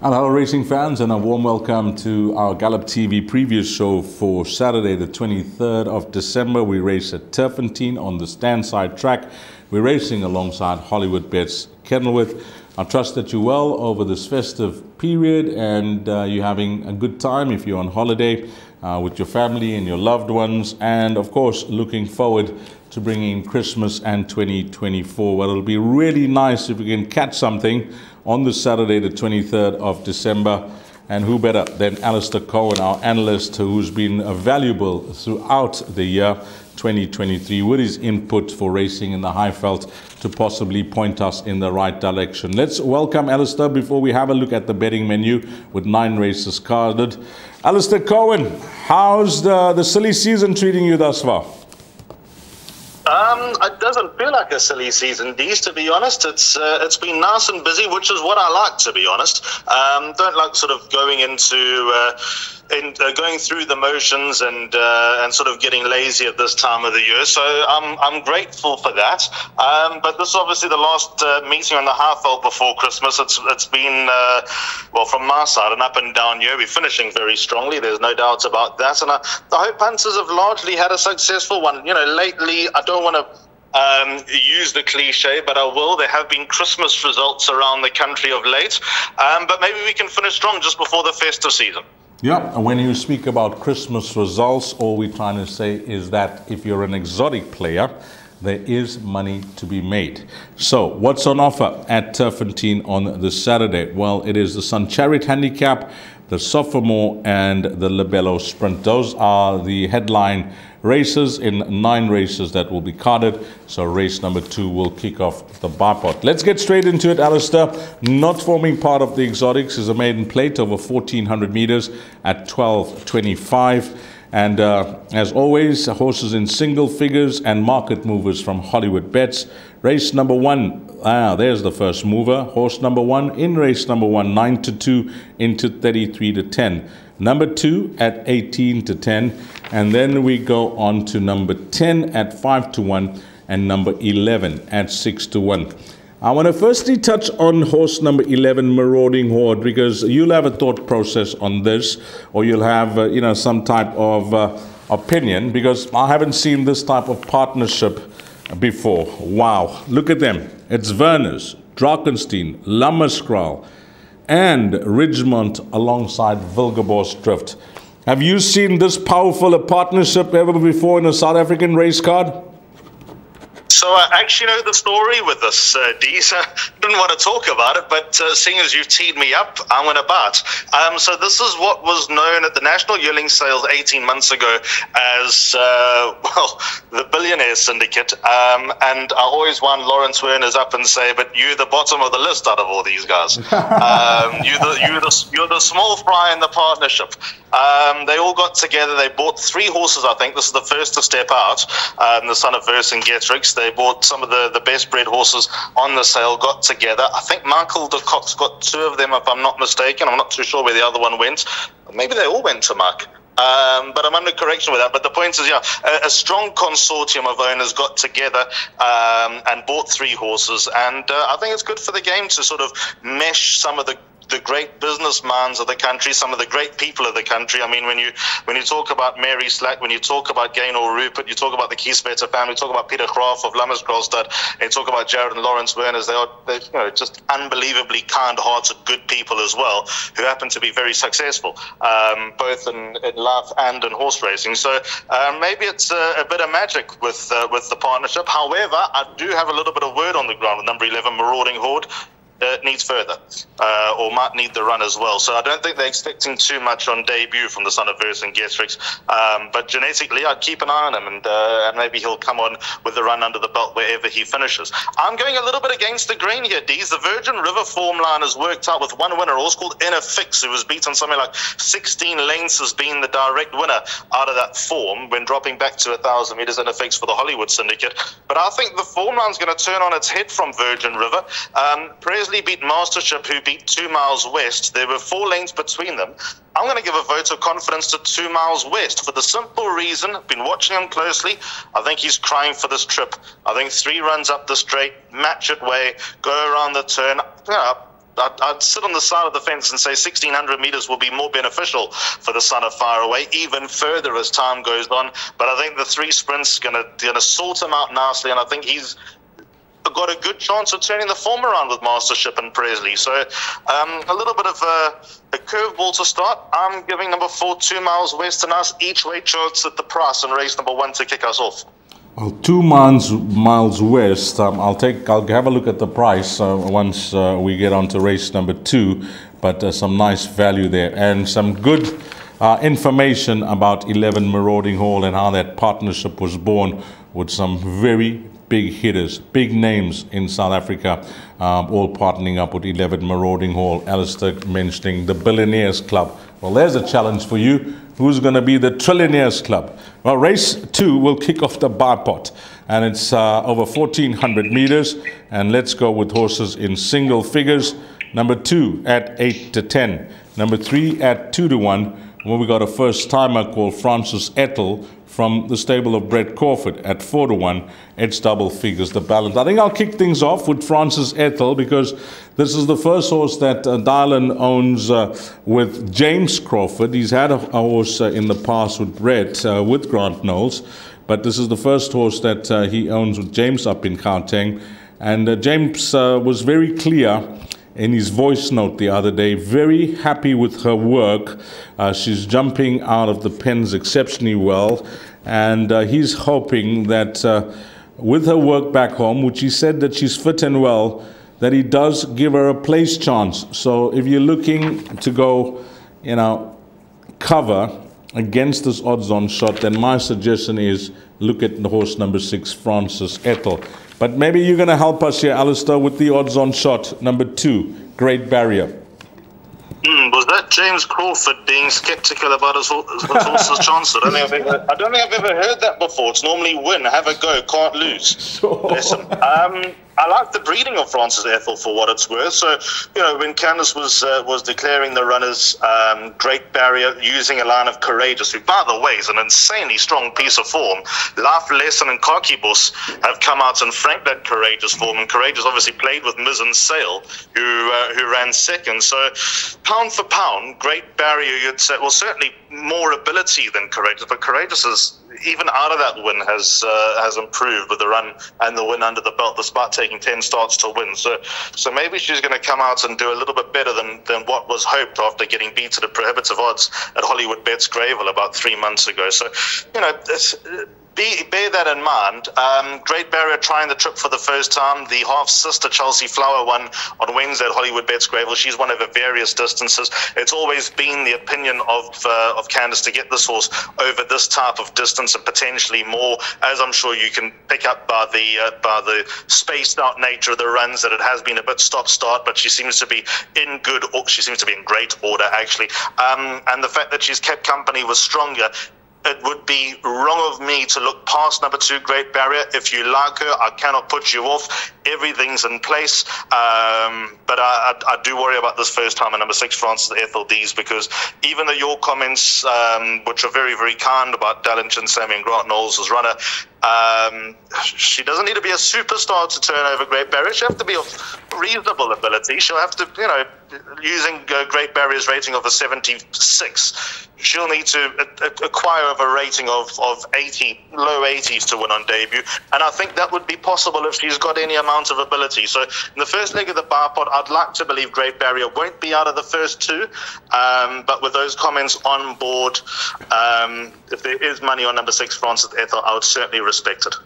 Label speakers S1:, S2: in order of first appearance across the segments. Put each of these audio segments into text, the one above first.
S1: Hello racing fans, and a warm welcome to our Gallop TV preview show for Saturday the 23rd of December. We race at Turffontein on the Standside track. We're racing alongside Hollywoodbets Kenilworth. I trust that you're well over this festive period and you're having a good time if you're on holiday with your family and your loved ones, and of course looking forward to bringing Christmas and 2024. Well, it'll be really nice if we can catch something on this Saturday, the 23rd of December. And who better than Alistair Cohen, our analyst, who's been valuable throughout the year 2023 with his input for racing in the Highveld to possibly point us in the right direction. Let's welcome Alistair before we have a look at the betting menu with 9 races carded. Alistair Cohen, how's the silly season treating you thus far?
S2: It doesn't feel like a silly season, Dees, to be honest. It's been nice and busy, which is what I like, to be honest. Don't like sort of going into going through the motions and sort of getting lazy at this time of the year. So I'm grateful for that. But this is obviously the last meeting on the Highveld before Christmas. It's been well, from my side, an up and down year. We're finishing very strongly. There's no doubt about that. And I hope punters have largely had a successful one. You know, lately I don't want to use the cliche, but I will. There have been Christmas results around the country of late, but maybe we can finish strong just before the festive season.
S1: Yeah, when you speak about Christmas results, all we're trying to say is that if you're an exotic player, there is money to be made. So what's on offer at Turffontein on this Saturday? Well, it is the Sun Chariot Handicap, the Sophomore, and the Libello Sprint. Those are the headline races in 9 races that will be carded. So race number 2 will kick off the bipod. Let's get straight into it, Alistair. Not forming part of the exotics is a maiden plate over 1,400 meters at 12.25. And as always, horses in single figures and market movers from Hollywoodbets. Race number 1, there's the first mover. Horse number 1 in race number 1, 9-2 into 33-10. Number 2 at 18-10. And then we go on to number 10 at 5-1 and number 11 at 6-1. I want to firstly touch on horse number 11, Marauding Horde, because you'll have a thought process on this, or you'll have some type of opinion, because I haven't seen this type of partnership before. Wow, look at them. It's Werner's, Drakenstein, Lammerskral, and Ridgemont alongside Vilgebor's Drift. Have you seen this powerful a partnership ever before in a South African race card?
S2: So I actually know the story with this, Dees. I didn't want to talk about it, but seeing as you've teed me up, I'm going to bat. So this is what was known at the National Yearling Sales 18 months ago as, well, the Billionaire Syndicate. And I always wind Lawrence Werner's up and say, but you're the bottom of the list out of all these guys. You're the small fry in the partnership. They all got together. They bought 3 horses, I think. This is the first to step out. The son of Verse and Getrix. They bought some of the best bred horses on the sale, got together. I think Michael de Kock's got 2 of them, if I'm not mistaken. I'm not too sure where the other one went. Maybe they all went to Mark. But I'm under correction with that. But the point is, yeah, a strong consortium of owners got together and bought 3 horses. And I think it's good for the game to sort of mesh some of the great business minds of the country, some of the great people of the country. I mean, when you talk about Mary Slack, when you talk about Gaynor Rupert, you talk about the Kieswetter family, you talk about Peter Graaf of Lammerskralstad, and you talk about Jared and Lawrence Werners. They're just unbelievably kind-hearted, good people as well, who happen to be very successful, both in life and in horse racing. So maybe it's a bit of magic with the partnership. However, I do have a little bit of word on the ground with number 11, Marauding Horde. Needs further, or might need the run as well. So I don't think they're expecting too much on debut from the son of Verse and Getrix. But genetically, I'd keep an eye on him, and maybe he'll come on with the run under the belt wherever he finishes. I'm going a little bit against the grain here, Dees. The Virgin River form line has worked out with 1 winner, a horse called Inner Fix, who was beaten something like 16 lengths as being the direct winner out of that form when dropping back to 1,000 meters. Inner Fix for the Hollywood Syndicate. But I think the form line's going to turn on its head from Virgin River. Presley beat Mastership, who beat 2 Miles West. There were 4 lanes between them. I'm going to give a vote of confidence to 2 Miles West for the simple reason, I've been watching him closely, I think he's crying for this trip. I think 3 runs up the straight, match it way, go around the turn. I'd sit on the side of the fence and say 1,600 meters will be more beneficial for the Son of Faraway, even further as time goes on. But I think the 3 sprints gonna sort him out nicely, and I think he's got a good chance of turning the form around with Mastership and Presley. So a little bit of a curveball to start. I'm giving number 4, 2 miles west and us, each way chance at the price, and race number 1 to kick us off.
S1: Well, 2 miles west. I'll have a look at the price once we get on to race number 2. But some nice value there, and some good information about 11 Marauding Hall and how that partnership was born with some very big hitters, big names in South Africa, all partnering up with 11 Marauding Hall. Alistair mentioning the Billionaires Club. Well, there's a challenge for you. Who's going to be the Trillionaires Club? Well, race 2 will kick off the bar pot, and it's over 1,400 meters. And let's go with horses in single figures. Number 2 at 8 to 10. Number 3 at 2 to 1. Well, we got a first timer called Francis Ethel from the stable of Brett Crawford at 4 to 1. It's double figures the balance. I think I'll kick things off with Francis Ethel, because this is the first horse that Dylan owns with James Crawford. He's had a horse in the past with Brett, with Grant Knowles, but this is the first horse that he owns with James up in Gauteng. And James was very clear in his voice note the other day, very happy with her work. She's jumping out of the pens exceptionally well, and he's hoping that with her work back home, which he said that she's fit and well, that he does give her a place chance. So if you're looking to go, cover against this odds-on shot, then my suggestion is look at the horse number 6, Francis Ethel. But maybe you're going to help us here, Alistair, with the odds-on shot, number 2, Great Barrier.
S2: Was that James Crawford being sceptical about his horse's chance? I don't think I've ever heard that before. It's normally win, have a go, can't lose.
S1: Sure.
S2: Listen, I like the breeding of Francis Ethel for what it's worth. So, when Candice was declaring the runners, Great Barrier, using a line of Courageous, who, by the way, is an insanely strong piece of form. Life Lesson and Kakibus have come out and franked that Courageous form, and Courageous obviously played with Miz and Sale, who ran second. So, pound for pound, Great Barrier, you'd say, well, certainly more ability than Courageous, but Courageous is, even out of that win, has improved with the run and the win under the belt, despite taking 10 starts to win. So maybe she's going to come out and do a little bit better than what was hoped after getting beat at the prohibitive odds at Hollywoodbets Greyville about 3 months ago. So, bear that in mind. Great Barrier trying the trip for the first time. The half-sister Chelsea Flower won on Wednesday at Hollywoodbets Greyville. She's won over various distances. It's always been the opinion of Candice to get this horse over this type of distance and potentially more, as I'm sure you can pick up by the spaced-out nature of the runs, that it has been a bit stop-start, but she seems to be in great order, actually. And the fact that she's kept company with Stronger, it would be wrong of me to look past number 2, Great Barrier. If you like her, I cannot put you off. Everything's in place. But I do worry about this first time at number 6, Francis Ethel Dees, because even though your comments, which are very, very kind about Dallin Chinsamy and Grant Knowles as runner, she doesn't need to be a superstar to turn over Great Barrier. She'll have to be of reasonable ability. She'll have to, using Great Barrier's rating of a 76, she'll need to acquire a rating of 80, low 80s to win on debut. And I think that would be possible if she's got any amount of ability. So in the first leg of the bar pot, I'd like to believe Great Barrier won't be out of the first 2. But with those comments on board, if there is money on number 6, Francis Ethel, I would certainly respect it.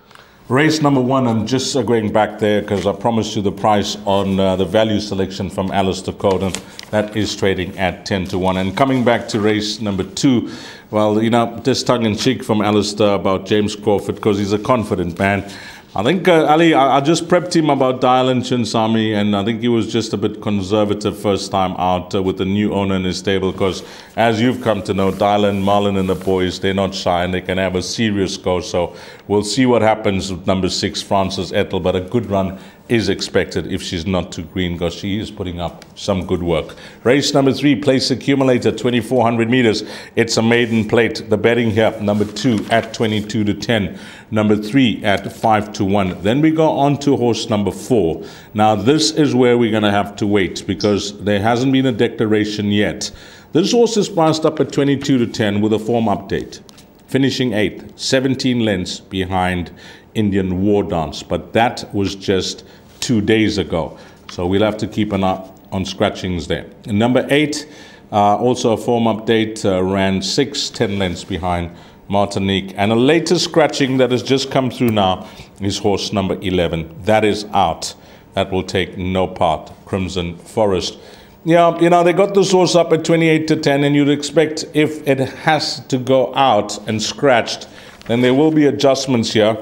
S1: Race number 1, I'm just going back there because I promised you the price on the value selection from Alistair Coden. That is trading at 10 to 1. And coming back to race number 2, well, just tongue-in-cheek from Alistair about James Crawford, because he's a confident man. I think, Ali, I just prepped him about Dylan Chinsamy, and I think he was just a bit conservative first time out with the new owner in his stable, because as you've come to know, Dylan, Marlon and the boys, they're not shy and they can have a serious go. So we'll see what happens with number 6, Francis Ethel, but a good run is expected if she's not too green, because she is putting up some good work. Race number 3, Place Accumulator, 2,400 meters. It's a maiden plate. The betting here, number 2 at 22 to 10, number 3 at 5 to 1. Then we go on to horse number 4. Now this is where we're going to have to wait, because there hasn't been a declaration yet. This horse is priced up at 22 to 10 with a form update, finishing 8th, 17 lengths behind Indian War Dance, but that was just 2 days ago. So we'll have to keep an eye on scratchings there. And number 8, also a form update, ran 6, 10 lengths behind Martinique. And a latest scratching that has just come through now is horse number 11. That is out. That will take no part, Crimson Forest. Yeah, you know, they got this horse up at 28 to 10, and you'd expect if it has to go out and scratched, then there will be adjustments here.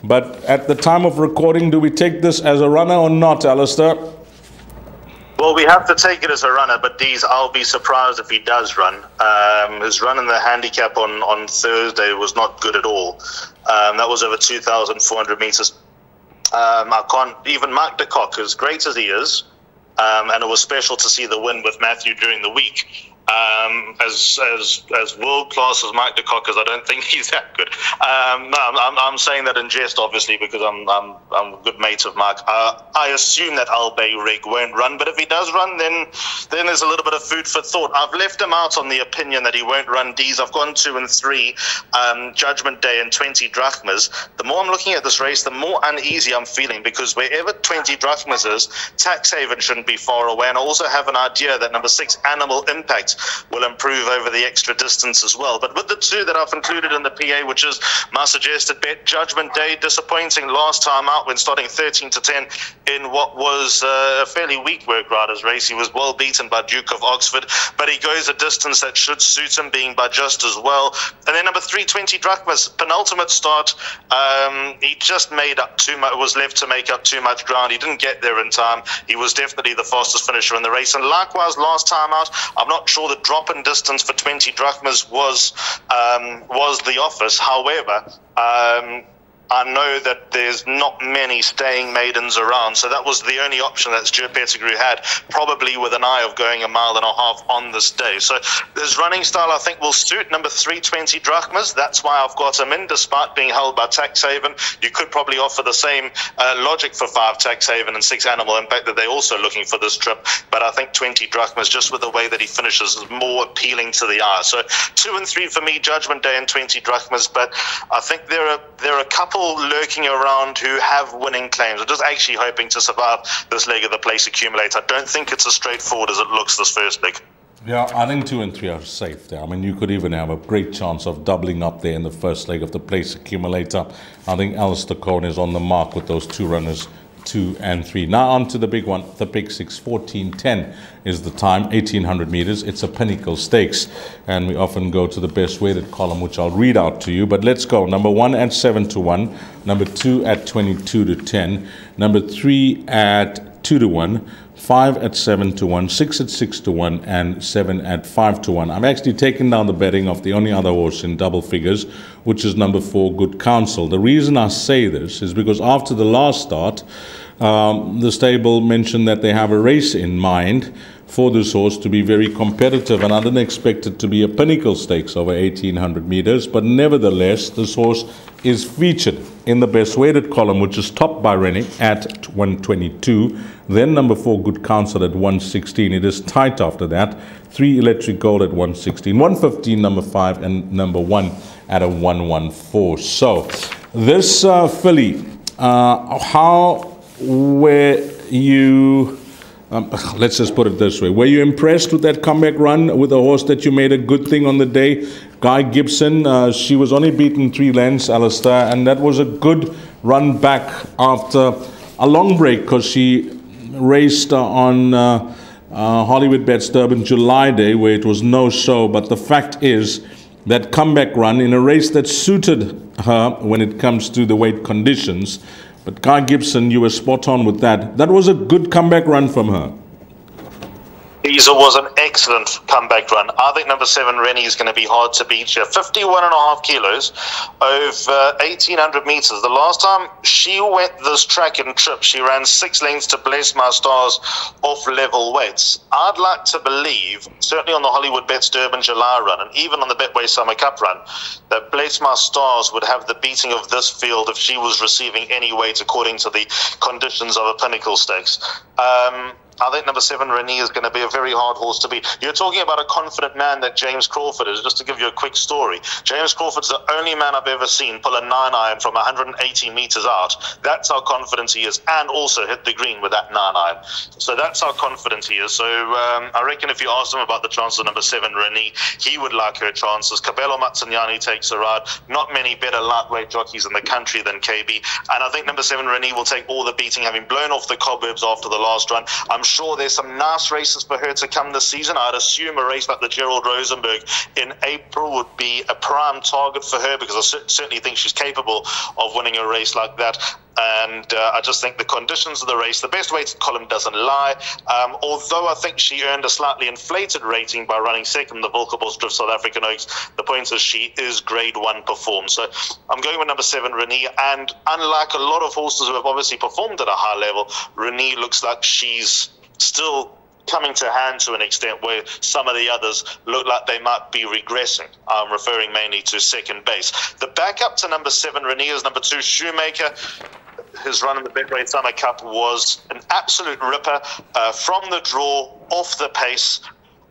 S1: But at the time of recording, do we take this as a runner or not, Alistair?
S2: Well, we have to take it as a runner, but Dees, I'll be surprised if he does run. His run in the handicap on Thursday was not good at all. That was over 2,400 meters. I can't, even Mark de Kock, as great as he is, and it was special to see the win with Matthew during the week. As world class as Mike de Kock is, I don't think he's that good. No, I'm saying that in jest, obviously, because I'm a good mate of Mark. I assume that Albay Reg won't run, but if he does run, then there's a little bit of food for thought. I've left him out on the opinion that he won't run D's. I've gone 2 and 3, Judgment Day and 20 drachmas. The more I'm looking at this race, the more uneasy I'm feeling, because wherever 20 drachmas is, Taxhaven shouldn't be far away. And I also have an idea that number 6, Animal Impact, will improve over the extra distance as well. But with the 2 that I've included in the PA, which is my suggested bet, Judgment Day, disappointing last time out when starting 13 to 10 in what was a fairly weak work riders race. He was well beaten by Duke of Oxford, but he goes a distance that should suit him, being by just as well. And then number 3, 20 drachmas, penultimate start. He just made up too much, was left to make up too much ground. He didn't get there in time. He was definitely the fastest finisher in the race. And likewise, last time out, I'm not sure the drop in distance for 20 drachmas was the office. However, I know that there's not many staying maidens around, so that was the only option that Stuart Pettigrew had, probably with an eye of going 1.5 miles on this day. So this running style, I think, will suit number 3, 20 drachmas. That's why I've got him in, despite being held by Taxhaven. You could probably offer the same logic for 5 Taxhaven and 6 Animal Impact, that they're also looking for this trip. But I think 20 drachmas, just with the way that he finishes, is more appealing to the eye. So 2 and 3 for me, Judgment Day and 20 drachmas. But I think there are a couple lurking around who have winning claims. I'm just actually hoping to survive this leg of the Place Accumulator. I don't think it's as straightforward as it looks this first leg.
S1: Yeah, I think 2 and 3 are safe there. I mean, you could even have a great chance of doubling up there in the first leg of the Place Accumulator. I think Alistair Cohen is on the mark with those 2 runners, 2 and 3. Now on to the big one, the Pick 6. 14:10 is the time, 1,800 meters. It's a Pinnacle Stakes, and we often go to the best weighted column, which I'll read out to you. But let's go. Number 1 at 7 to 1, number 2 at 22 to 10, number 3 at 2 to 1, 5 at 7 to 1, 6 at 6 to 1, and 7 at 5 to 1. I've actually taken down the betting of the only other horse in double figures, which is number 4, Good Counsel. The reason I say this is because after the last start, the stable mentioned that they have a race in mind for this horse to be very competitive, and I didn't expect it to be a Pinnacle Stakes over 1,800 meters, but nevertheless, this horse is featured in the best weighted column, which is topped by Rennie at 122, then number 4, Good Counsel at 116. It is tight after that. 3, Electric Gold at 116, 115, number 5, and number 1 at a 114. So this filly, how were you, let's just put it this way, were you impressed with that comeback run with a horse that you made a good thing on the day, Guy Gibson? She was only beaten 3 lengths, Alistair, and that was a good run back after a long break, because she raced on Hollywoodbets Durbanville July Day, where it was no show. But the fact is that comeback run in a race that suited her when it comes to the weight conditions. But Guy Gibson, you were spot on with that. That was a good comeback run from her.
S2: Diesel was an excellent comeback run. I think number 7, Rennie, is going to be hard to beat here. 51.5 kilos over 1,800 meters. The last time she went this track and trip, she ran 6 lengths to Bless My Stars off level weights. I'd like to believe, certainly on the Hollywoodbets Durban July run, and even on the Betway Summer Cup run, that Bless My Stars would have the beating of this field if she was receiving any weight according to the conditions of a Pinnacle Stakes. I think number 7, Rennie, is going to be a very hard horse to beat. You're talking about a confident man that James Crawford is. Just to give you a quick story, James Crawford's the only man I've ever seen pull a 9-iron from 180 meters out. That's how confident he is, and also hit the green with that 9-iron. So that's how confident he is. So I reckon if you asked him about the chances of number 7, Rennie, he would like her chances. Cabello Matsanyani takes a ride. Not many better lightweight jockeys in the country than KB. And I think number 7, Rennie, will take all the beating, having blown off the cobwebs after the last run. I'm sure there's some nice races for her to come this season. I'd assume a race like the Gerald Rosenberg in April would be a prime target for her, because I certainly think she's capable of winning a race like that. And I just think the conditions of the race, the best weighted column doesn't lie. Although I think she earned a slightly inflated rating by running second in the Volkerbos Drift South African Oaks, the point is she is grade 1 performed. So I'm going with number 7, Rennie. And unlike a lot of horses who have obviously performed at a high level, Rennie looks like she's still coming to hand to an extent where some of the others look like they might be regressing. I'm referring mainly to second base. The backup to number 7, Rennie, is number 2, Shoemaker. His run in the Betway Summer Cup was an absolute ripper from the draw, off the pace.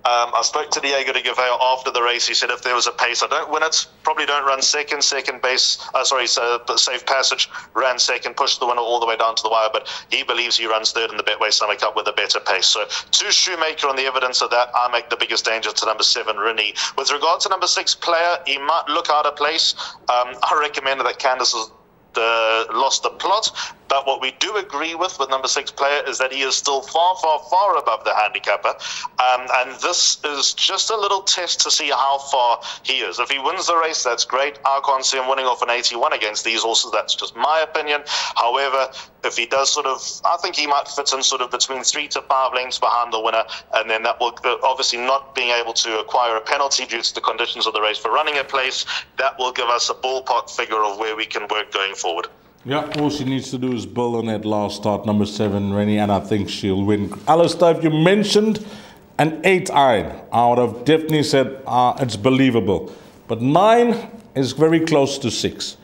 S2: I spoke to Diego de Gaveo after the race. He said if there was a pace, I don't win it, probably don't run second base, safe passage, ran second, pushed the winner all the way down to the wire, but he believes he runs third in the Betway Summer Cup with a better pace. So 2, Shoemaker. On the evidence of that, I make the biggest danger to number 7, Rennie. With regard to number 6, Player, he might look out of place. I recommended that Candice has lost the plot, but what we do agree with number 6, Player, is that he is still far, far, far above the handicapper, and this is just a little test to see how far he is. If he wins the race, that's great. I can't see him winning off an 81 against these horses. That's just my opinion. However, if he does I think he might fit in sort of between 3 to 5 lengths behind the winner, and then that will obviously, not being able to acquire a penalty due to the conditions of the race for running a place, that will give us a ballpark figure of where we can work going forward.
S1: Yeah, all she needs to do is build on that last start, number 7, Rennie, and I think she'll win. Alistair, if you mentioned an 8-iron, I would have definitely said it's believable. But 9 is very close to 6,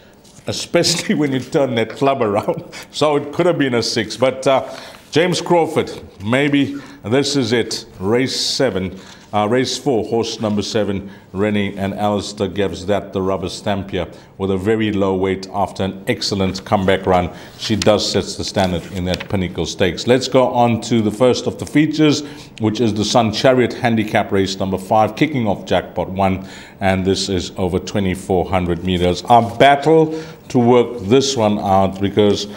S1: especially when you turn that club around. So it could have been a 6. But James Crawford, maybe this is it. Race 4, horse number 7, Rennie, and Alistair gives that the rubber stamp here with a very low weight after an excellent comeback run. She does set the standard in that Pinnacle Stakes. Let's go on to the first of the features, which is the Sun Chariot Handicap race number 5, kicking off Jackpot 1, and this is over 2,400 meters. I battle to work this one out because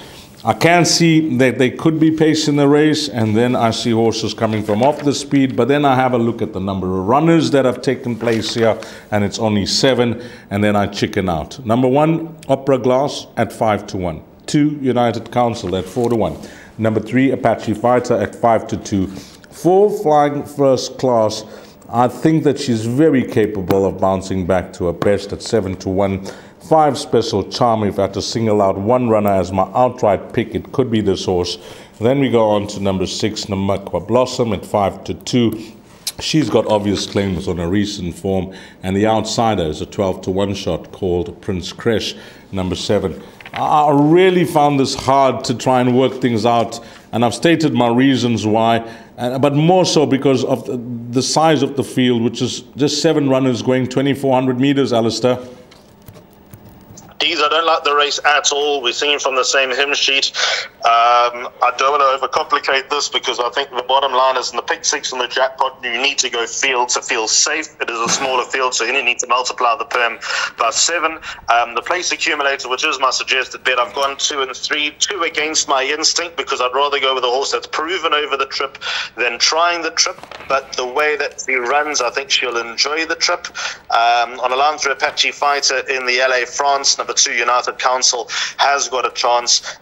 S1: I can see that they could be pacing the race, and then I see horses coming from off the speed, but then I have a look at the number of runners that have taken place here, and it's only 7, and then I chicken out. Number 1, Opera Glass at 5-1. 2, United Council at 4-1. Number 3, Apache Fighter at 5-2. 4, Flying First Class. I think that she's very capable of bouncing back to her best at 7-1. 5, Special Charm. If I had to single out one runner as my outright pick, it could be this horse. Then we go on to number 6, Namakwa Blossom at 5-2. She's got obvious claims on her recent form, and the outsider is a 12-1 shot called Prince Kresh, number 7. I really found this hard to try and work things out, and I've stated my reasons why, but more so because of the size of the field, which is just 7 runners going 2,400 meters, Alistair.
S2: I don't like the race at all. We're singing from the same hymn sheet. I don't want to overcomplicate this, because I think the bottom line is in the pick 6 and the jackpot, you need to go field to feel safe. It is a smaller field, so you need to multiply the perm by 7. The place accumulator, which is my suggested bet, I've gone 2 and 3, 2 against my instinct, because I'd rather go with a horse that's proven over the trip than trying the trip. But the way that she runs, I think she'll enjoy the trip. On a line through Apache Fighter in the LA France, number number 2, United Council, has got a chance.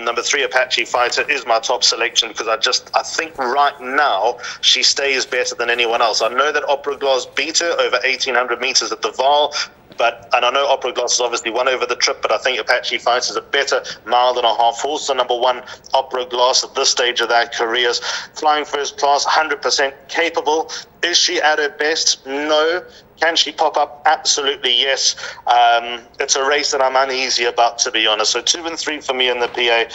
S2: Number 3, Apache Fighter, is my top selection because I think right now she stays better than anyone else. I know that Opera Glass beat her over 1,800 meters at the Vaal, and I know Opera Glass has obviously won over the trip, but I think Apache Fighter is a better mile-and-a-half horse. So number 1, Opera Glass, at this stage of their careers, flying first class, 100% capable. Is she at her best? No. Can she pop up? Absolutely, yes. It's a race that I'm uneasy about, to be honest. So 2 and 3 for me in the PA.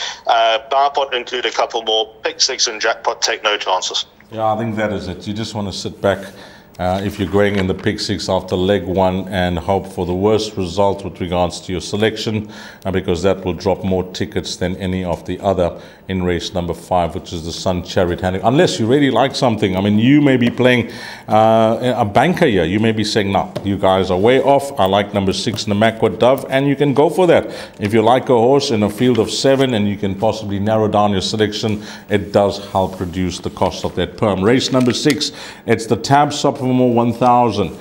S2: Barpot include a couple more. Pick 6 and Jackpot, take no chances.
S1: Yeah, I think that is it. You just want to sit back if you're going in the pick 6 after leg 1 and hope for the worst result with regards to your selection, because that will drop more tickets than any of the other in race number 5, which is the Sun Chariot Handling. Unless you really like something. I mean, you may be playing a banker here. You may be saying, no, you guys are way off. I like number 6, Namakwa Dove, and you can go for that. If you like a horse in a field of 7 and you can possibly narrow down your selection, it does help reduce the cost of that perm. Race number 6, it's the Tab Supplement 1000.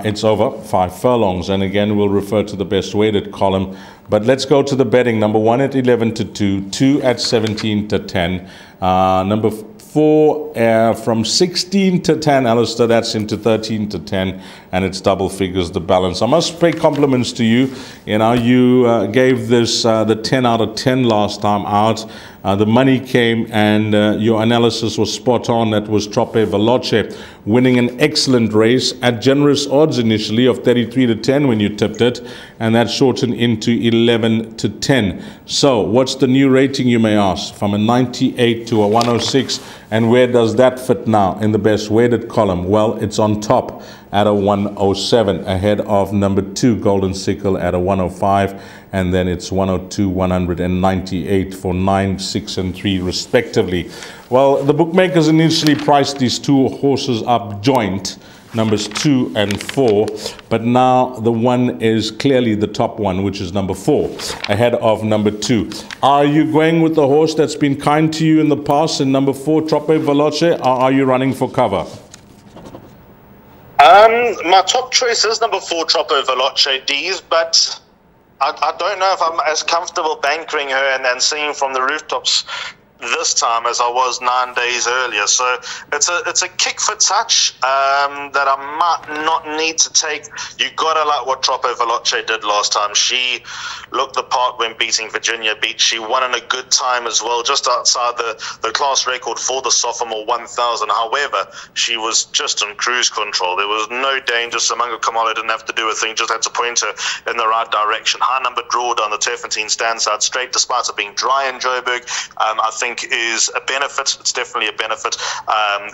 S1: It's over 5 furlongs, and again we'll refer to the best weighted column. But let's go to the betting. Number 1 at 11 to 2, 2 at 17 to 10, number 4 from 16 to 10, Alistair, that's into 13 to 10, and it's double figures the balance. I must pay compliments to you. You know, you gave this the 10 out of 10 last time out. The money came, and your analysis was spot on. That was Trope Veloce winning an excellent race at generous odds initially of 33 to 10 when you tipped it, and that shortened into 11 to 10. So what's the new rating, you may ask? From a 98 to a 106, and where does that fit now in the best weighted column? Well, it's on top at a 107, ahead of number 2, Golden Sickle, at a 105, and then it's 102, 198 for 9, 6, and 3 respectively. Well, the bookmakers initially priced these 2 horses up joint, numbers 2 and 4, but now the one is clearly the top one, which is number 4, ahead of number 2. Are you going with the horse that's been kind to you in the past in number 4, Trope Veloce, or are you running for cover?
S2: My top choice is number 4, Trope Veloce D's, but I don't know if I'm as comfortable bankering her and seeing from the rooftops this time as I was 9 days earlier. So it's a kick for touch that I might not need to take. You gotta like what Trope Veloce did last time. She looked the part when beating Virginia Beach. She won in a good time as well, just outside the class record for the sophomore 1000. However, she was just on cruise control. There was no danger. Samanga Kamalo didn't have to do a thing, just had to point her in the right direction. High number draw down the Turffontein stands out straight, despite it being dry in Joburg. I think is a benefit. It's definitely a benefit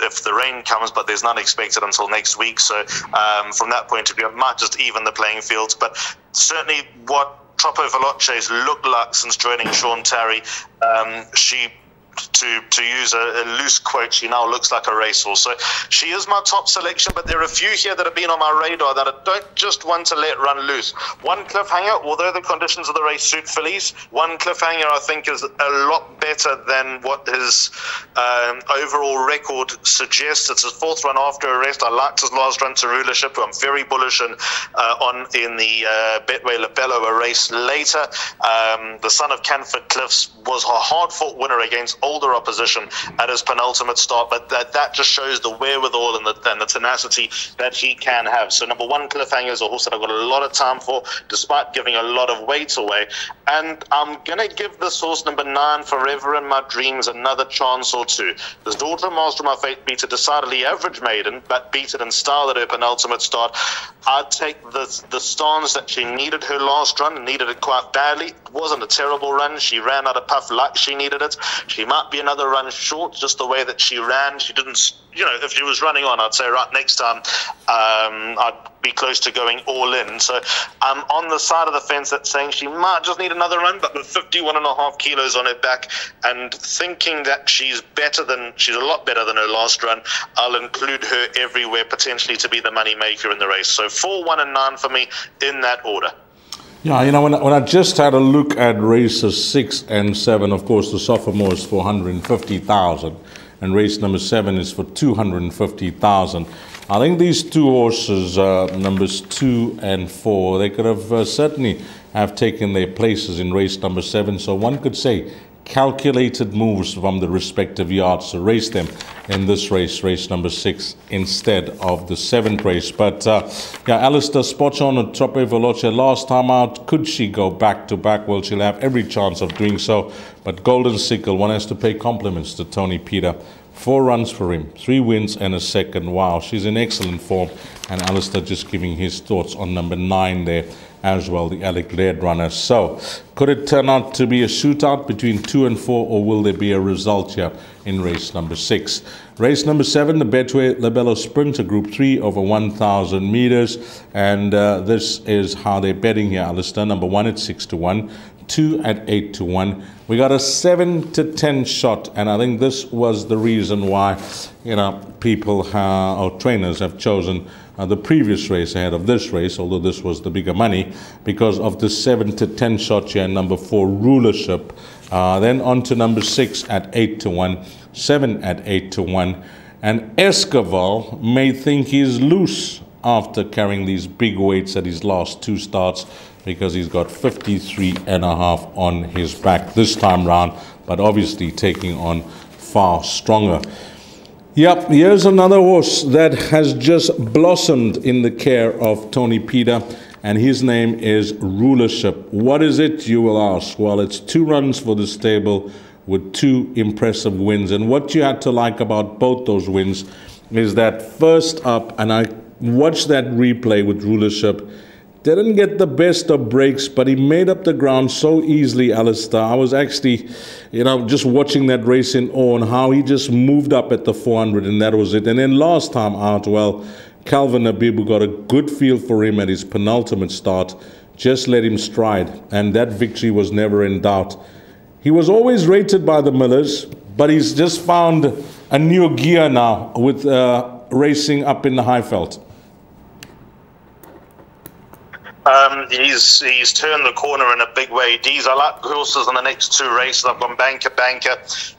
S2: if the rain comes, but there's none expected until next week. So from that point of view, it might just even the playing fields. But certainly what Trope Veloce's looked like since joining Sean Tarry, to use a loose quote, she now looks like a racehorse. So she is my top selection, but there are a few here that have been on my radar that I don't just want to let run loose. One Cliffhanger, although the conditions of the race suit fillies, One Cliffhanger I think is a lot better than what his overall record suggests. It's his 4th run after arrest. I liked his last run to rulership, who I'm very bullish on in the Betway Labello, a race later. The son of Canford Cliffs was a hard-fought winner against older opposition at his penultimate start, but that just shows the wherewithal and the tenacity that he can have. So number 1 Cliffhanger is a horse that I've got a lot of time for, despite giving a lot of weight away. And I'm going to give this horse number 9, Forever in My Dreams, another chance or two. His daughter, Master of My Fate, beat a decidedly average maiden, but beat it in style at her penultimate start. I'd take the stance that she needed her last run, and needed it quite badly. It wasn't a terrible run. She ran out of puff like she needed it. She might be another run short, just the way that she ran. She didn't, you know, if she was running on, I'd say right next time I'd be close to going all in. So I'm on the side of the fence that's saying she might just need another run, but with 51.5 kilos on her back, and thinking that she's a lot better than her last run, I'll include her everywhere, potentially to be the money maker in the race. So 4, 1, and 9 for me in that order.
S1: Yeah, you know, when I just had a look at races 6 and 7, of course, the sophomore is 450,000. and race number 7 is for 250,000. I think these two horses, numbers 2 and 4, they could have certainly have taken their places in race number 7. So one could say calculated moves from the respective yards to race them in this race, race number 6, instead of the 7th race. But yeah, Alistair, spot on at Trope Veloce last time out. Could she go back to back? Well, she'll have every chance of doing so. But Golden Sickle, one has to pay compliments to Tony Peter. 4 runs for him, 3 wins and a second. Wow, she's in excellent form. And Alistair just giving his thoughts on number 9 there as well, the Alec Laird runner. So, could it turn out to be a shootout between 2 and 4, or will there be a result here in race number 6? Race number 7, the Betway Labello Sprinter Group 3 over 1,000 meters. And this is how they're betting here, Alistair. Number 1 at 6 to 1. 2 at 8 to 1. We got a 7 to 10 shot, and I think this was the reason why, you know, people or trainers have chosen the previous race ahead of this race, although this was the bigger money, because of the 7 to 10 shot here. Number 4, Rulership. Then on to number 6 at 8 to 1, 7 at 8 to 1, and Esquivel may think he's loose after carrying these big weights at his last 2 starts, because he's got 53.5 on his back this time round, but obviously taking on far stronger. Yep, here's another horse that has just blossomed in the care of Tony Peter, and his name is Rulership. What is it, you will ask? Well, it's 2 runs for the stable with 2 impressive wins, and what you had to like about both those wins is that first up, and I watched that replay with Rulership, didn't get the best of breaks, but he made up the ground so easily, Alistair. I was actually, you know, just watching that race in awe and how he just moved up at the 400, and that was it. And then last time out, well, Calvin Abibu got a good feel for him at his penultimate start, just let him stride, and that victory was never in doubt. He was always rated by the Millers, but he's just found a new gear now with racing up in the Highveld.
S2: He's turned the corner in a big way. D's, I like horses in the next 2 races. I've gone banker.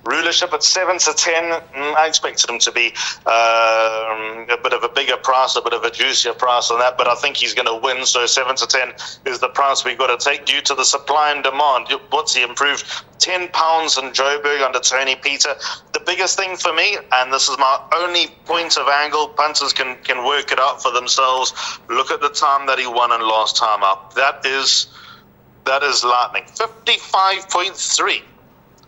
S2: Rulership at 7 to 10. I expected him to be a bit of a bigger price, a bit of a juicier price on that, but I think he's going to win. So 7 to 10 is the price we've got to take due to the supply and demand. What's he improved? 10 pounds in Joburg under Tony Peter. The biggest thing for me, and this is my only point of angle, punters can work it out for themselves. Look at the time that he won in last time up. That is lightning. 55.3.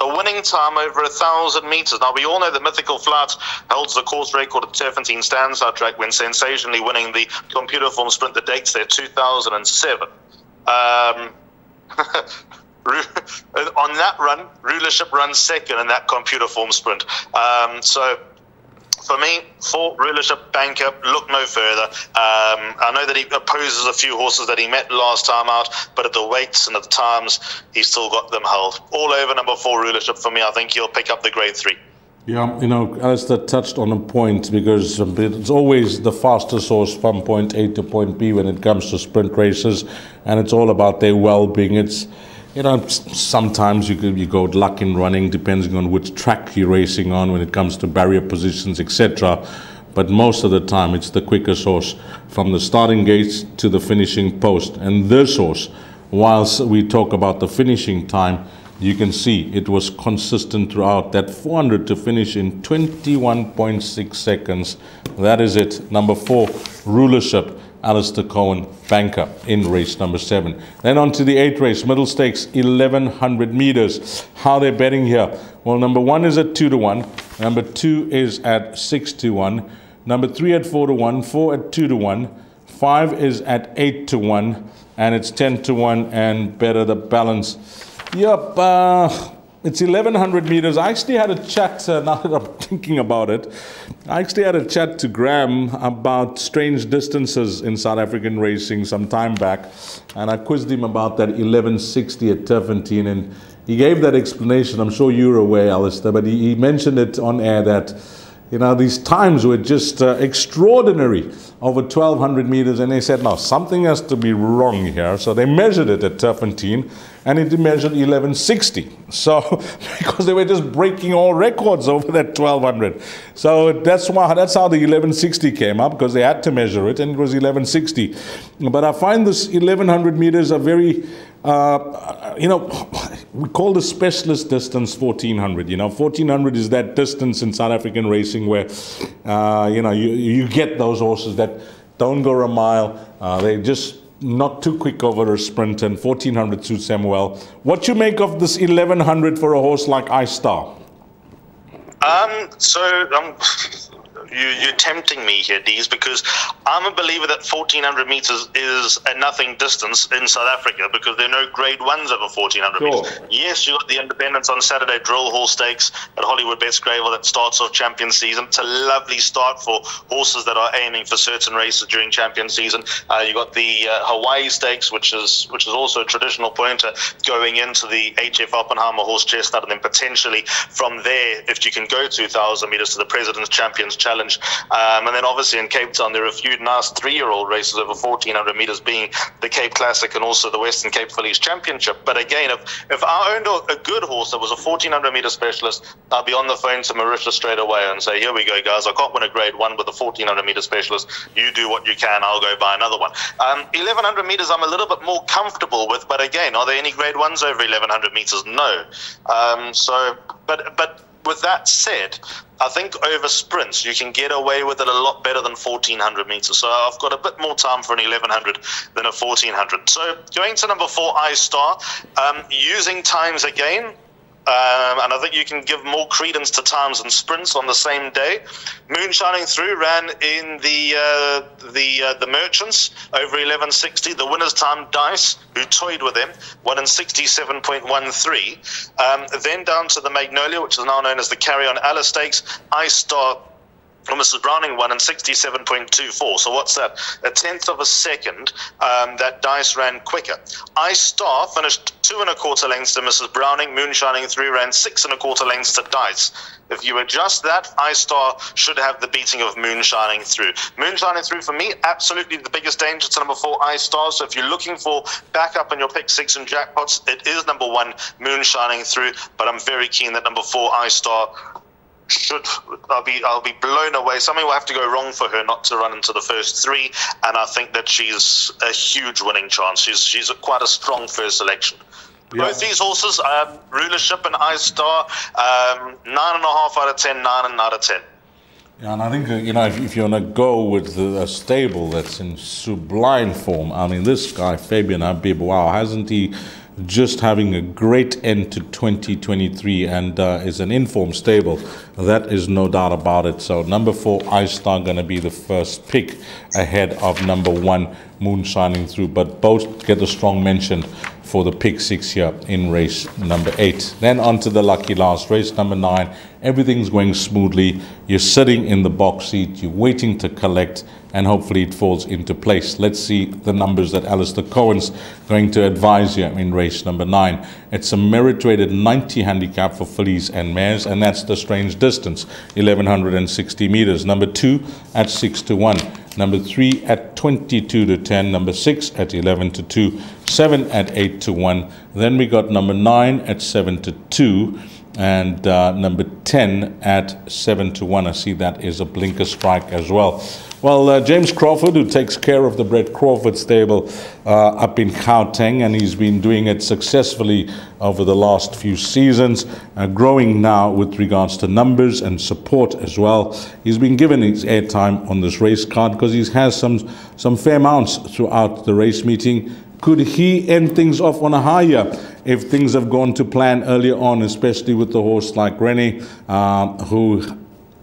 S2: A winning time over 1,000 meters. Now, we all know that Mythical Flight holds the course record at Turffontein Standside track when sensationally winning the computer form sprint. The dates there, 2007. On that run, Rulership runs second in that computer form sprint. So for me, for Rulership banker, look no further. I know that he opposes a few horses that he met last time out, but at the weights and at the times, he's still got them held. All over number 4 Rulership for me. I think he'll pick up the grade 3.
S1: Yeah, you know, Alistair touched on a point, because it's always the fastest horse from point A to point B when it comes to sprint races, and it's all about their well-being. It's, you know, sometimes you go luck in running, depending on which track you're racing on when it comes to barrier positions, etc. But most of the time, it's the quickest horse from the starting gates to the finishing post. And this horse, whilst we talk about the finishing time, you can see it was consistent throughout. That 400 to finish in 21.6 seconds. That is it. Number 4, Rulership. Alistair Cohen, banker in race number 7. Then on to the 8th race, middle stakes, 1,100 meters. How they're betting here? Well, number 1 is at 2 to 1. Number 2 is at 6 to 1. Number 3 at 4 to 1. 4 at 2 to 1. 5 is at 8 to 1. And it's 10 to 1 and better the balance. Yep, it's 1,100 meters. I actually had a chat, now that I'm thinking about it, I actually had a chat to Graham about strange distances in South African racing some time back, and I quizzed him about that 1160 at Turffontein, and he gave that explanation. I'm sure you're aware, Alistair, but he mentioned it on air that, these times were just extraordinary over 1,200 meters, and they said, no, something has to be wrong here. So they measured it at Turffontein, and it measured 11:60. So, because they were just breaking all records over that 1,200. So that's how the 11:60 came up, because they had to measure it, and it was 11:60. But I find this 1,100 meters are very, we call the specialist distance 1,400. 1,400 is that distance in South African racing where, you get those horses that don't go a mile. They just not too quick over a sprint, and 1,400 suits them well. What you make of this 1,100 for a horse like iStar?
S2: You're tempting me here, Dees, because I'm a believer that 1,400 meters is a nothing distance in South Africa, because there are no grade ones over 1,400 meters. Yes, you got the Independence on Saturday, Drill Hall Stakes at Hollywoodbets Greyville that starts off champion season. It's a lovely start for horses that are aiming for certain races during champion season. You got the Hawaii Stakes, which is also a traditional pointer, going into the HF Oppenheimer horse chestnut, and then potentially from there, if you can go 2,000 meters to the President's Champions Challenge. And then obviously in Cape Town there are a few nice 3-year-old races over 1,400 meters, being the Cape Classic and also the Western Cape Fillies Championship. But again, if I owned a good horse that was a 1,400 meter specialist, I'd be on the phone to Mauritius straight away and say, here we go, guys, I can't win a grade 1 with a 1,400 meter specialist. You do what you can, I'll go buy another one. 1,100 meters I'm a little bit more comfortable with, but again, are there any grade 1s over 1,100 meters? No. But with that said, I think over sprints you can get away with it a lot better than 1,400 meters. So I've got a bit more time for an 1,100 than a 1,400. So going to number 4, iStar, using times again. And I think you can give more credence to times and sprints on the same day. Moonshining Through ran in the Merchants over 11:60. The winner's time, Dice, who toyed with them, won in 67.13. Then down to the Magnolia, which is now known as the Carry On Alice Stakes. iStar, Mrs. Browning won in 67.24. So what's that? A tenth of a second. That Dice ran quicker. iStar finished 2 1/4 lengths to Mrs. Browning. Moonshining Through ran 6 1/4 lengths to Dice. If you adjust that, iStar should have the beating of Moonshining Through. Moonshining Through, for me, absolutely the biggest danger to number 4, iStar. So if you're looking for backup in your pick 6 and jackpots, it is number 1, Moonshining Through. But I'm very keen that number 4, iStar, I'll be blown away. Something will have to go wrong for her not to run into the first 3, and I think that she's a huge winning chance. She's quite a strong first selection. Yeah. Both these horses, Rulership and iStar, 9.5 out of 10, 9 out of 10.
S1: Yeah, and I think, if you want to go with a stable that's in sublime form, I mean, this guy, Fabian Habib, wow, hasn't he just having a great end to 2023, and is an informed stable. That is no doubt about it. So number 4, iStar, going to be the first pick ahead of number 1, Moonshining Through. But both get a strong mention for the pick 6 here in race number 8. Then on to the lucky last, race number 9. Everything's going smoothly. You're sitting in the box seat. You're waiting to collect, and hopefully it falls into place. Let's see the numbers that Alistair Cohen's going to advise you in race number 9. It's a merit-rated 90 handicap for fillies and mares, and that's the strange distance, 1,160 meters. Number 2 at 6-1. Number 3 at 22-10. Number 6 at 11-2. 7 at 8-1. Then we got number 9 at 7-2. And number 10 at 7-1. I see that is a blinker strike as well. Well, James Crawford, who takes care of the Brett Crawford stable up in Gauteng, and he's been doing it successfully over the last few seasons, growing now with regards to numbers and support as well. He's been given his airtime on this race card because he has some fair mounts throughout the race meeting. Could he end things off on a higher if things have gone to plan earlier on, especially with the horse like Rennie, who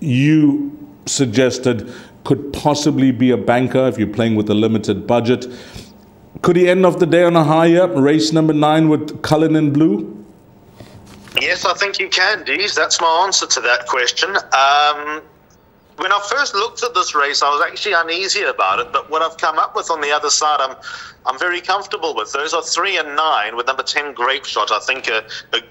S1: you suggested could possibly be a banker if you're playing with a limited budget? Could he end off the day on a higher, race number 9 with Cullinan Blue?
S2: Yes, I think you can, Dees. That's my answer to that question. when I first looked at this race, I was actually uneasy about it, but what I've come up with on the other side, I'm very comfortable with. Those are 3 and 9, with number 10 Grape Shot. I think a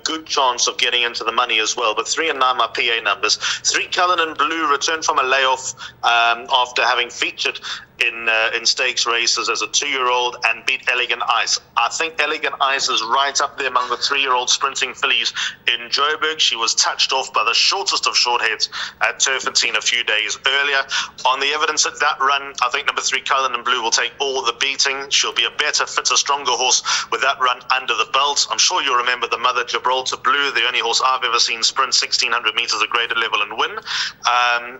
S2: good chance of getting into the money as well. But 3 and 9, my PA numbers. 3 Cullinan Blue returned from a layoff after having featured in stakes races as a 2-year-old and beat Elegant Ice. I think Elegant Ice is right up there among the 3-year-old sprinting fillies in Joburg. She was touched off by the shortest of short heads at Turffontein a few days earlier. On the evidence at that run, I think number 3 Cullinan Blue will take all the beating. She'll be a better, fitter, stronger horse with that run under the belt. I'm sure you'll remember the mother Gibraltar Blue, the only horse I've ever seen sprint 1,600 meters at graded level and win.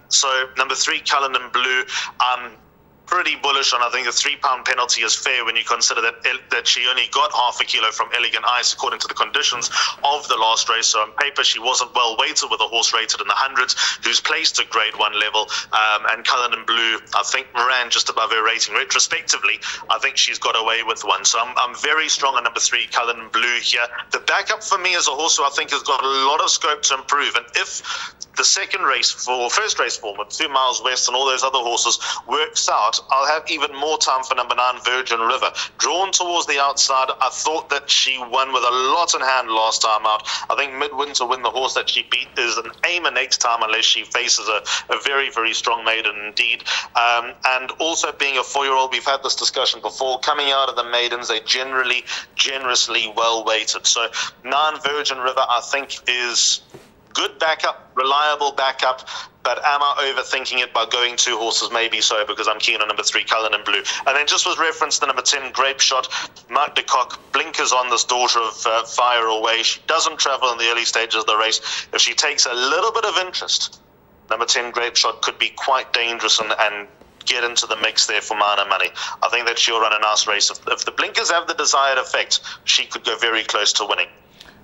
S2: So number 3 Cullinan Blue, pretty bullish on. I think a £3 penalty is fair when you consider that she only got half a kilo from Elegant Ice according to the conditions of the last race. So on paper she wasn't well weighted with a horse rated in the hundreds who's placed at grade 1 level, and Cullinan Blue I think ran just above her rating. Retrospectively I think she's got away with one, so I'm very strong on number 3 Cullinan Blue here. The backup for me is a horse who I think has got a lot of scope to improve, and if the first race form with 2 Miles West and all those other horses works out, I'll have even more time for number 9 Virgin River. Drawn towards the outside, I thought that she won with a lot in hand last time out. I think Midwinter Win, the horse that she beat, is an aimer next time unless she faces a very, very strong maiden indeed. And also being a 4-year-old, we've had this discussion before, coming out of the maidens, they're generally generously well weighted. So 9 Virgin River I think is good backup, reliable backup, but am I overthinking it by going 2 horses? Maybe so, because I'm keen on number 3 Cullinan Blue. And then just was referenced to number 10 Grape Shot. Mark de Kock blinkers on this daughter of Fire Away. She doesn't travel in the early stages of the race. If she takes a little bit of interest, number 10 Grape Shot could be quite dangerous and get into the mix there for minor money. I think that she'll run a nice race. If the blinkers have the desired effect, she could go very close to winning.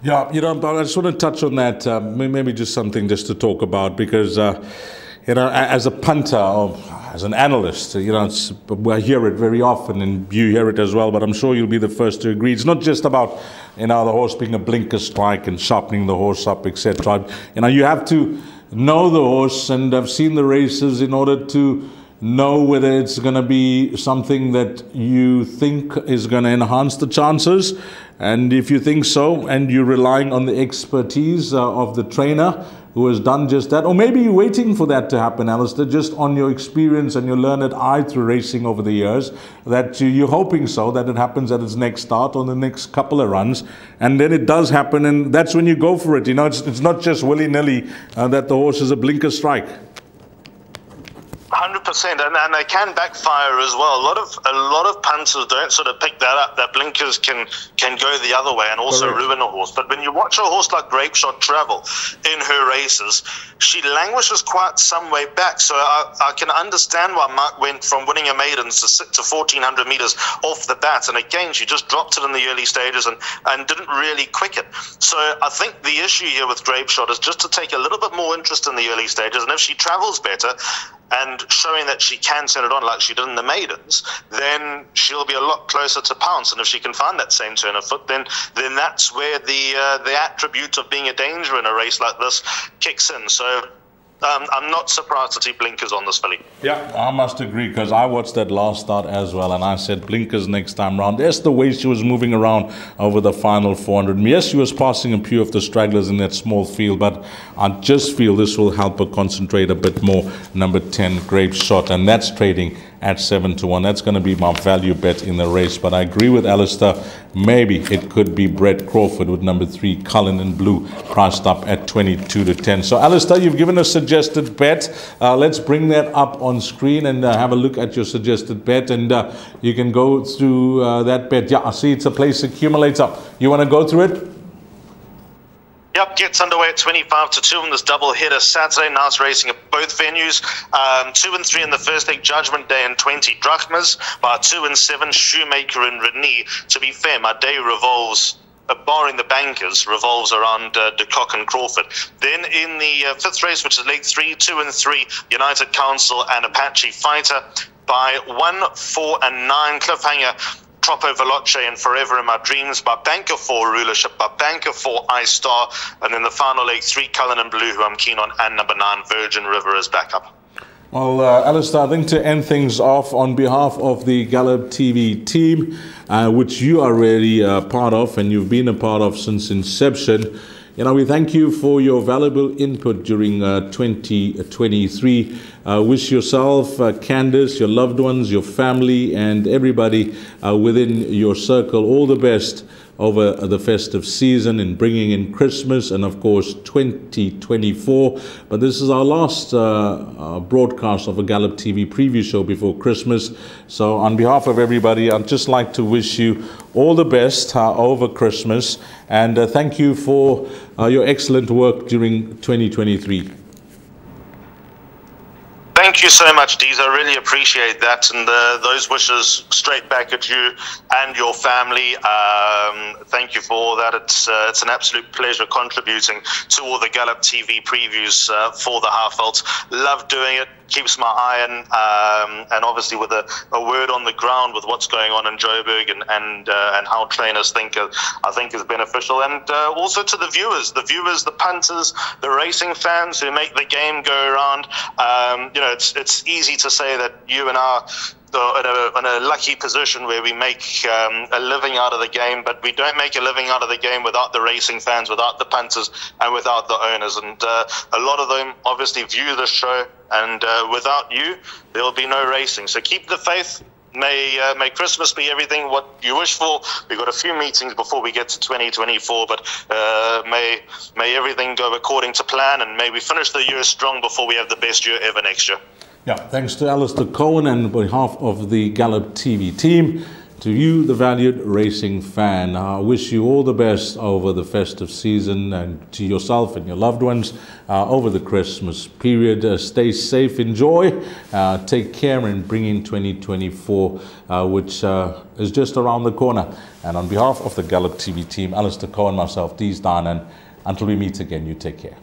S1: Yeah, I just want to touch on that, maybe just something just to talk about, because, as a punter or as an analyst, I hear it very often and you hear it as well, but I'm sure you'll be the first to agree. It's not just about, the horse being a blinker strike and sharpening the horse up, etc. You have to know the horse and have seen the races in order to know whether it's going to be something that you think is going to enhance the chances. And if you think so, and you're relying on the expertise of the trainer who has done just that, or maybe you're waiting for that to happen, Alistair, just on your experience and your learned eye through racing over the years, that you're hoping so, that it happens at its next start or the next couple of runs, and then it does happen, and that's when you go for it. It's not just willy-nilly that the horse is a blinker strike.
S2: 100%, and they can backfire as well. A lot of punters don't sort of pick that up, that blinkers can go the other way and also ruin a horse. But when you watch a horse like Grape Shot travel in her races, she languishes quite some way back. So I can understand why Mark went from winning a maiden to 1,400 meters off the bat, and again she just dropped it in the early stages and didn't really quick it. So I think the issue here with Grape Shot is just to take a little bit more interest in the early stages, and if she travels better and showing that she can turn it on like she did in the maidens, then she'll be a lot closer to pounce. And if she can find that same turn of foot, then that's where the attribute of being a danger in a race like this kicks in. So I'm not surprised to see blinkers on this filly.
S1: Yeah, I must agree, because I watched that last start as well, and I said blinkers next time round. That's the way she was moving around over the final 400. Yes, she was passing a few of the stragglers in that small field, but I just feel this will help her concentrate a bit more. Number 10, Grape Shot, and that's trading at 7-1. That's going to be my value bet in the race. But I agree with Alistair. Maybe it could be Brett Crawford with number 3, Cullinan Blue, priced up at 22-10. So Alistair, you've given a suggested bet. Let's bring that up on screen and have a look at your suggested bet. And you can go through that bet. Yeah, I see it's a place accumulator. You want to go through it?
S2: Yep, gets underway at 25-2 in this double header Saturday. Nice racing at both venues. 2 and 3 in the first leg, Judgment Day and 20 drachmas. By 2 and 7, Shoemaker and Rene. To be fair, my day revolves, barring the bankers, revolves around de Kock and Crawford. Then in the fifth race, which is leg 3, 2 and 3, United Council and Apache Fighter. By 1, 4 and 9, Cliffhanger, Tropo Veloce and Forever in My Dreams. By Banker 4, Rulership. By Banker 4, I Star. And then the final leg 3, Cullinan Blue, who I'm keen on, and number 9, Virgin River as backup.
S1: Well, Alistair, I think to end things off, on behalf of the Gallop TV team, which you are really part of and you've been a part of since inception, we thank you for your valuable input during 2023. Wish yourself, Candace, your loved ones, your family, and everybody within your circle all the best over the festive season in bringing in Christmas and, of course, 2024. But this is our last broadcast of a Gallop TV preview show before Christmas. So on behalf of everybody, I'd just like to wish you all the best over Christmas. And thank you for your excellent work during 2023.
S2: Thank you so much, Deez. I really appreciate that, and those wishes straight back at you and your family. Thank you for all that. It's an absolute pleasure contributing to all the Gallop TV previews for the Halfvelds. Love doing it. Keeps my eye in, and obviously with a word on the ground with what's going on in Joburg and how trainers think, I think is beneficial. And also to the viewers, the punters, the racing fans who make the game go around. It's easy to say that you and I in a lucky position where we make a living out of the game, but we don't make a living out of the game without the racing fans, without the punters, and without the owners. And a lot of them obviously view the show, and without you, there will be no racing. So keep the faith. May Christmas be everything what you wish for. We've got a few meetings before we get to 2024, but may everything go according to plan, and may we finish the year strong before we have the best year ever next year.
S1: Yeah, thanks to Alistair Cohen, and on behalf of the Gallop TV team, to you, the valued racing fan, I wish you all the best over the festive season, and to yourself and your loved ones over the Christmas period. Stay safe, enjoy, take care, and bring in 2024, which is just around the corner. And on behalf of the Gallop TV team, Alistair Cohen, myself, Deez Dine, and until we meet again, you take care.